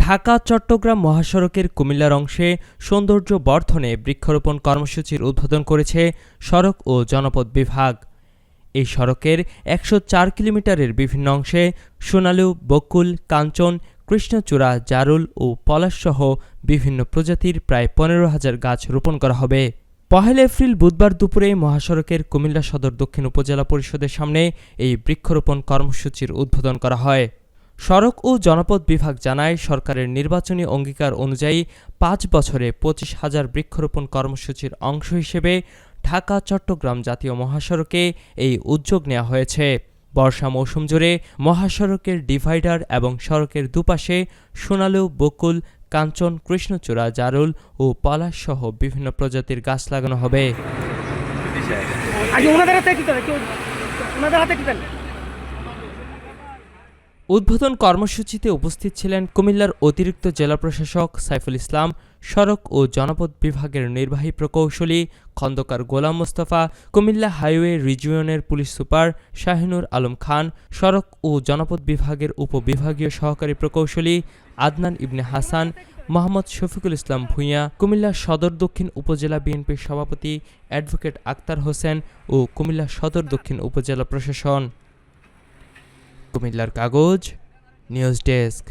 ঢাকা-চট্টগ্রাম মহাসড়কের কুমিল্লার অংশে সৌন্দর্য বর্ধনে বৃক্ষরোপণ কর্মসূচির উদ্বোধন করেছে সড়ক ও জনপথ বিভাগ। এই সড়কের ১০৪ কিলোমিটারের বিভিন্ন অংশে সোনালু, বকুল, কাঞ্চন, কৃষ্ণচূড়া, জারুল ও পলাশসহ বিভিন্ন প্রজাতির প্রায় ১৫,০০০ গাছ রোপণ করা হবে। ১ এপ্রিল বুধবার দুপুরে মহাসড়কের কুমিল্লা সদর দক্ষিণ উপজেলা পরিষদের সামনে এই বৃক্ষরোপণ কর্মসূচির উদ্বোধন করা হয়। সড়ক ও জনপথ বিভাগ জানায়, সরকারের নির্বাচনী অঙ্গীকার অনুযায়ী ৫ বছরে ২৫,০০০ বৃক্ষরোপণ কর্মসূচির অংশ হিসেবে ঢাকা-চট্টগ্রাম জাতীয় মহাসড়কে এই উদ্যোগ নেওয়া হয়েছে। বর্ষা মৌসুম জুড়ে মহাসড়কের ডিভাইডার এবং সড়কের দুপাশে সোনালু, বকুল, কাঞ্চন, কৃষ্ণচূড়া, জারুল ও পলাশসহ বিভিন্ন প্রজাতির গাছ লাগানো হবে। উদ্বোধন কর্মসূচিতে উপস্থিত ছিলেন কুমিল্লার অতিরিক্ত জেলা প্রশাসক সাইফুল ইসলাম, সড়ক ও জনপথ বিভাগের নির্বাহী প্রকৌশলী খন্দকার গোলাম মোস্তফা, কুমিল্লা হাইওয়ে রিজিয়নের পুলিশ সুপার শাহিনুর আলম খান, সড়ক ও জনপথ বিভাগের উপবিভাগীয় সহকারী প্রকৌশলী আদনান ইবনে হাসান, মোহাম্মদ শফিকুল ইসলাম ভূঁইয়া, কুমিল্লা সদর দক্ষিণ উপজেলা বিএনপির সভাপতি অ্যাডভোকেট আক্তার হোসেন ও কুমিল্লা সদর দক্ষিণ উপজেলা প্রশাসন। কুমিল্লার কাগজ নিউজ ডেস্ক।